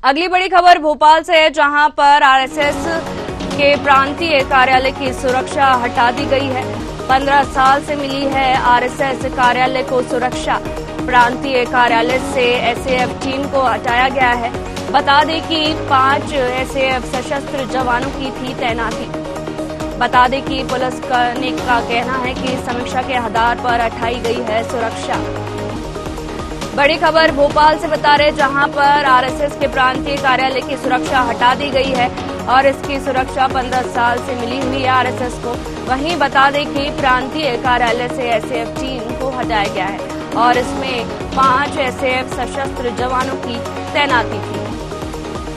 अगली बड़ी खबर भोपाल से है, जहां पर आरएसएस के प्रांतीय कार्यालय की सुरक्षा हटा दी गई है। 15 साल से मिली है आरएसएस कार्यालय को सुरक्षा। प्रांतीय कार्यालय से एसएएफ टीम को हटाया गया है। बता दें कि 5 एसएएफ सशस्त्र जवानों की थी तैनाती। बता दें कि पुलिस का कहना है कि समीक्षा के आधार पर हटाई गई है सुरक्षा। बड़ी खबर भोपाल से बता रहे, जहां पर आरएसएस के प्रांतीय कार्यालय की सुरक्षा हटा दी गई है और इसकी सुरक्षा 15 साल से मिली हुई है आरएसएस को। वहीं बता दें कि प्रांतीय कार्यालय से एसएएफ टीम को हटाया गया है और इसमें 5 एसएएफ सशस्त्र जवानों की तैनाती थी।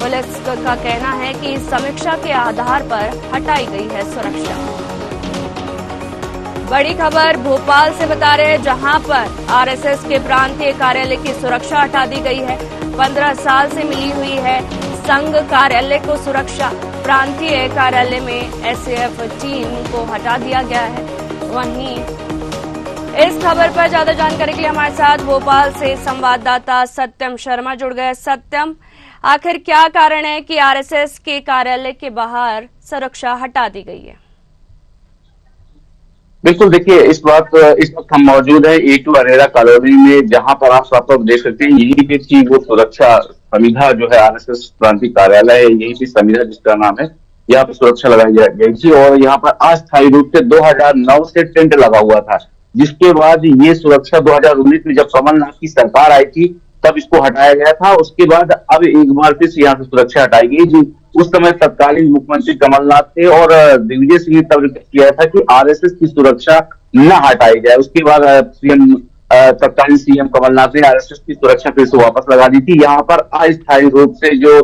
पुलिस का कहना है कि समीक्षा के आधार पर हटाई गई है सुरक्षा। बड़ी खबर भोपाल से बता रहे हैं, जहां पर आरएसएस के प्रांतीय कार्यालय की सुरक्षा हटा दी गई है। 15 साल से मिली हुई है संघ कार्यालय को सुरक्षा। प्रांतीय कार्यालय में एसएएफ टीम को हटा दिया गया है। वहीं इस खबर पर ज्यादा जानकारी के लिए हमारे साथ भोपाल से संवाददाता सत्यम शर्मा जुड़ गए। सत्यम, आखिर क्या कारण है कि आरएसएस के कार्यालय के बाहर सुरक्षा हटा दी गई है? बिल्कुल, देखिए इस वक्त हम मौजूद है A2 अरेरा कॉलोनी में, जहां पर आप साफ तौर देख सकते हैं यही पे थी वो सुरक्षा समिधा जो है आरएसएस प्रांतीय कार्यालय है, यही पे समिधा जिसका नाम है, यहाँ पे सुरक्षा लगाई गई थी और यहाँ पर अस्थायी रूप से 2009 से टेंट लगा हुआ था, जिसके बाद ये सुरक्षा 2019 में जब कमलनाथ की सरकार आई थी तब इसको हटाया गया था। उसके बाद अब एक बार फिर यहाँ से सुरक्षा हटाई गई जी। उस समय तत्कालीन मुख्यमंत्री कमलनाथ थे और दिग्विजय सिंह ने तब किया था कि आरएसएस की सुरक्षा न हटाई जाए। उसके बाद तत्कालीन सीएम कमलनाथ ने आरएसएस की सुरक्षा फिर से वापस लगा दी थी। यहाँ पर अस्थायी रूप से जो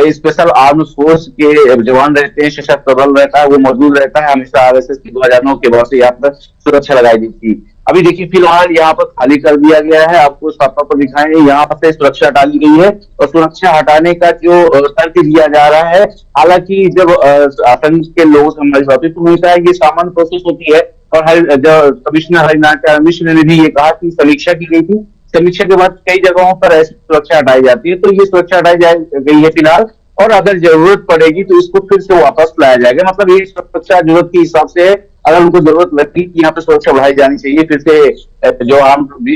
स्पेशल आर्म फोर्स के जवान रहते हैं, सशस्त्र बल रहता है, वो मौजूद रहता है। हमेशा आरएसएस की 2009 के बाद से यहाँ पर सुरक्षा लगाई दी थी। अभी देखिए फिलहाल यहाँ पर खाली कर दिया गया है। आपको साफ तौर पर दिखाएं, यहाँ पर से सुरक्षा हटा ली गई है और सुरक्षा हटाने का जो तर्क दिया जा रहा है, हालांकि जब आतंक के लोगों से हमारी बातचीत होता है, ये सामान्य प्रोसेस होती है और कमिश्नर हरिनारायण मिश्र ने भी ये कहा कि समीक्षा की गई थी। समीक्षा के बाद कई जगहों पर ऐसी सुरक्षा हटाई जाती है, तो ये सुरक्षा हटाई गई है फिलहाल और अगर जरूरत पड़ेगी तो इसको फिर से वापस लाया जाएगा। मतलब ये सुरक्षा जरूरत के हिसाब से है। अगर उनको जरूरत लगती कि यहाँ पे सुरक्षा बढ़ाई जानी चाहिए, फिर से जो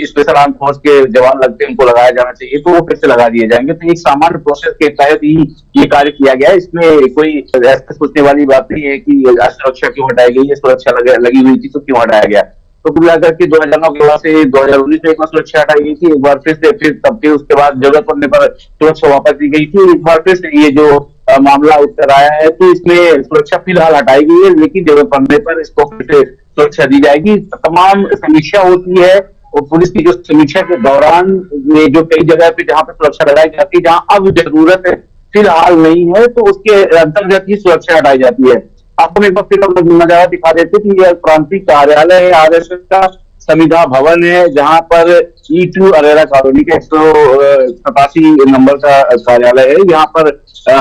स्पेशल आर्म फोर्स के जवान लगते हैं उनको लगाया जाना चाहिए, तो वो फिर से लगा दिए जाएंगे। तो एक सामान्य प्रोसेस के तहत ही ये कार्य किया गया है। इसमें कोई ऐसा सोचने वाली बात नहीं है कि सुरक्षा क्यों हटाई गई है, सुरक्षा लगी हुई थी तो क्यों हटाया गया। तो कुल मिलाकर के 2009 के बाद से 2019 में एक बार सुरक्षा हटाई गई थी, एक बार फिर से फिर उसके बाद जरूरत पड़ने पर सुरक्षा वापस दी गई थी। एक बार फिर से ये जो मामला उत्तर आया है, तो इसमें सुरक्षा फिलहाल हटाई गई है, लेकिन जरूरत पड़ने पर इसको फिर से सुरक्षा दी जाएगी। तमाम समीक्षा होती है और पुलिस की जो समीक्षा के दौरान में जो कई जगह पे जहां पर सुरक्षा लगाई जाती है, जहां अब जरूरत है फिलहाल नहीं है, तो उसके अंतर्गत ही सुरक्षा हटाई जाती है। आपको एक बार फिर नजारा दिखा देते कि यह प्रांतीय कार्यालय है आरएसएस का, समिधा भवन है, जहां पर E2 अरेरा कॉलोनी के 187 नंबर का कार्यालय है। यहाँ पर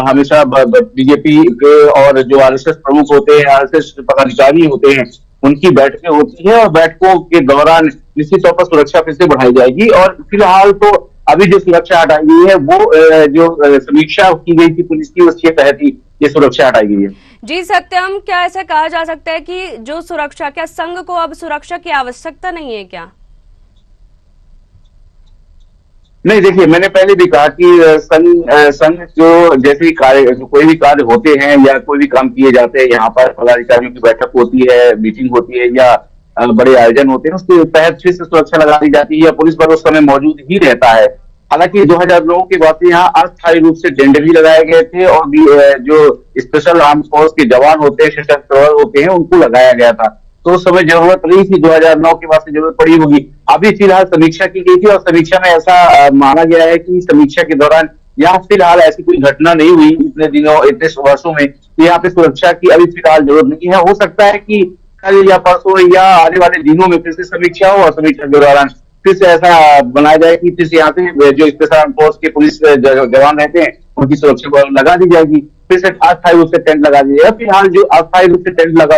हमेशा बीजेपी के और जो आरएसएस प्रमुख होते हैं, आरएसएस पदाधिकारी होते हैं, उनकी बैठकें होती है और बैठकों के दौरान निश्चित तौर पर सुरक्षा फिर से बढ़ाई जाएगी। और फिलहाल तो अभी जो सुरक्षा हटाई गई है वो जो समीक्षा की गई थी पुलिस की, उसके तहत ही ये सुरक्षा हटाई गई है। जी सत्यम, क्या ऐसा कहा जा सकता है कि जो सुरक्षा, क्या संघ को अब सुरक्षा की आवश्यकता नहीं है क्या? नहीं, देखिए मैंने पहले भी कहा कि संघ जो जैसे कार्य, कोई भी कार्य होते हैं या कोई भी काम किए जाते हैं, यहाँ पर पदाधिकारियों की बैठक होती है, मीटिंग होती है या बड़े आयोजन होते हैं, उसके तहत फिर से सुरक्षा लगा दी जाती है या पुलिस बल उस समय मौजूद ही रहता है। हालांकि 2009 के बाद से यहाँ अस्थायी रूप से टेंट भी लगाए गए थे और जो स्पेशल आर्म फोर्स के जवान होते हैं, सशस्त्र बल होते हैं, उनको लगाया गया था। तो उस समय जरूरत नहीं थी, 2009 के बाद से जरूरत पड़ी होगी। अभी फिलहाल समीक्षा की गई थी और समीक्षा में ऐसा माना गया है कि समीक्षा के दौरान यहाँ फिलहाल ऐसी कोई घटना नहीं हुई इतने दिनों, इतने वर्षों में, तो यहाँ पे सुरक्षा की अभी फिलहाल जरूरत नहीं है। हो सकता है कि कल या परसों या आने वाले दिनों में फिर से समीक्षा हो और समीक्षा के दौरान फिर से ऐसा बनाया जाए कि फिर से यहाँ पे जो स्पेशल फोर्स के पुलिस जवान रहते हैं उनकी सुरक्षा लगा दी जाएगी, फिर से अस्थायी रूप से टेंट लगा दिया जाएगा। फिलहाल जो अस्थायी रूप से टेंट लगा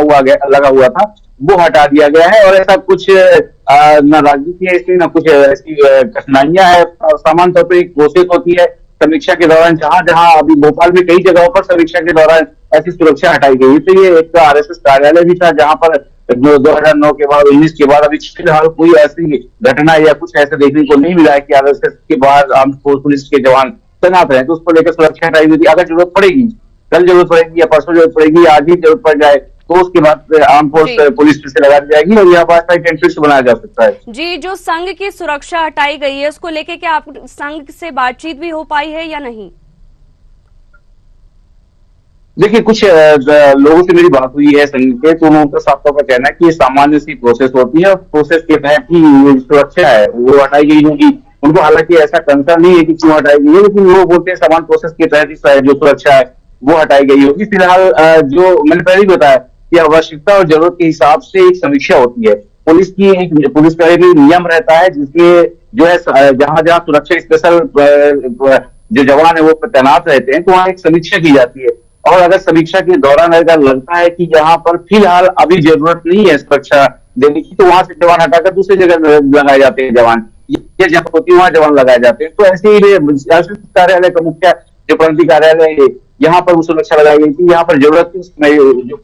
हुआ था वो हटा दिया गया है और ऐसा कुछ न राजनीति है इसमें, न कुछ ऐसी कठिनाइयां है। सामान्य तौर पर एक प्रोसेस होती है, समीक्षा के दौरान जहां जहां अभी भोपाल में कई जगहों पर समीक्षा के दौरान ऐसी सुरक्षा हटाई गई। तो ये एक आरएसएस कार्यालय भी था जहां पर 2009 के बाद 19 के बाद अभी फिलहाल कोई ऐसी घटना या कुछ ऐसा देखने को नहीं मिला है कि आरएसएस के बाहर आर्म्ड फोर्स पुलिस के जवान तैनात रहे। तो उसको लेकर सुरक्षा हटाई हुई थी। अगर जरूरत पड़ेगी, कल जरूरत पड़ेगी या परसों जरूरत पड़ेगी, आज ही जरूरत पड़ जाए, तो उसके बाद आर्म फोर्स पुलिस फिर से लगा दी जाएगी और यहाँ पर टेंट फिर से बनाया जा सकता है। जी, जो संघ की सुरक्षा हटाई गई है उसको लेके क्या आप संघ से बातचीत भी हो पाई है या नहीं? देखिए, कुछ लोगों से मेरी बात हुई है संघ के, तो उनका साफ तौर पर कहना है कि ये सामान्य सी प्रोसेस होती है। प्रोसेस के तहत ही सुरक्षा है वो हटाई गई होगी। उनको हालांकि ऐसा कंसर्न नहीं है कि क्यों हटाई गई है, लेकिन वो बोलते हैं सामान्य प्रोसेस के तहत ही जो सुरक्षा है वो हटाई गई होगी। फिलहाल जो मैंने पहले ही बताया कि आवश्यकता और जरूरत के हिसाब से एक समीक्षा होती है। पुलिस का एक नियम रहता है जिसके जो है जहां जहां सुरक्षा स्पेशल जो जवान है वो तैनात रहते हैं, तो वहां एक समीक्षा की जाती है। और अगर समीक्षा के दौरान अगर लगता है कि यहाँ पर फिलहाल अभी जरूरत नहीं है सुरक्षा देने की, तो वहां से जवान हटाकर दूसरी जगह लगाए जाते हैं जवान। ये जगह होती है वहां जवान लगाए जाते हैं। तो ऐसे ही कार्यालय का मुख्य जो प्रांतीय कार्यालय है यहाँ पर वो सुरक्षा लगाई गई थी। यहाँ पर जरूरत थी जो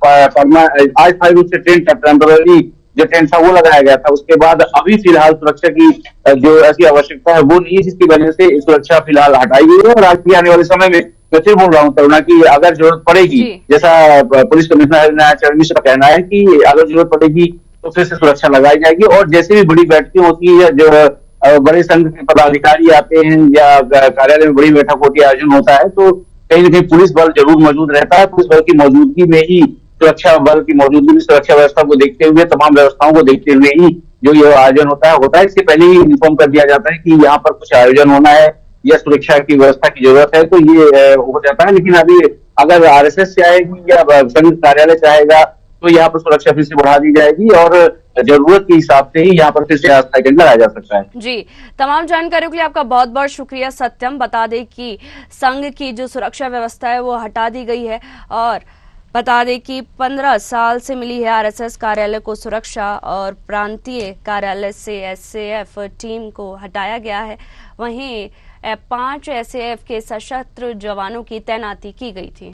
आज था रूप से टेम्पररी जो टेंट था वो लगाया गया था। उसके बाद अभी फिलहाल सुरक्षा की जो ऐसी आवश्यकता है वो नहीं है, जिसकी वजह से सुरक्षा फिलहाल हटाई गई है। और आगे आने वाले समय में मैं फिर बोल रहा हूँ करुणा की अगर जरूरत पड़ेगी, जैसा पुलिस कमिश्नर चरण मिश्र का कहना है कि अगर जरूरत पड़ेगी तो फिर से सुरक्षा लगाई जाएगी। और जैसे भी बड़ी बैठकें होती है, जो बड़े संघ के पदाधिकारी आते हैं या कार्यालय में बड़ी बैठक होती है, आयोजन होता है, तो कहीं न कहीं पुलिस बल जरूर मौजूद रहता है। पुलिस बल की मौजूदगी में ही सुरक्षा बल की मौजूदगी में सुरक्षा व्यवस्था को देखते हुए, तमाम व्यवस्थाओं को देखते हुए ही जो ये आयोजन होता है। इससे पहले ही इन्फॉर्म कर दिया जाता है कि यहाँ पर कुछ आयोजन होना है या सुरक्षा की व्यवस्था की जरूरत है, तो ये हो जाता है। लेकिन अभी अगर आरएसएस चाहेगी या संघ कार्यालय चाहेगा तो यहाँ पर सुरक्षा फिर से बढ़ा दी जाएगी और जरूरत के हिसाब से ही यहाँ पर फिर से आस्था केंद्र लगाया जा सकता है। जी, तमाम जानकारियों के लिए आपका बहुत बहुत शुक्रिया सत्यम। बता दें कि संघ की जो सुरक्षा व्यवस्था है वो हटा दी गई है और बता दें कि 15 साल से मिली है आरएसएस कार्यालय को सुरक्षा और प्रांतीय कार्यालय से एसएएफ टीम को हटाया गया है। वहीं 5 एसएएफ के सशस्त्र जवानों की तैनाती की गई थी।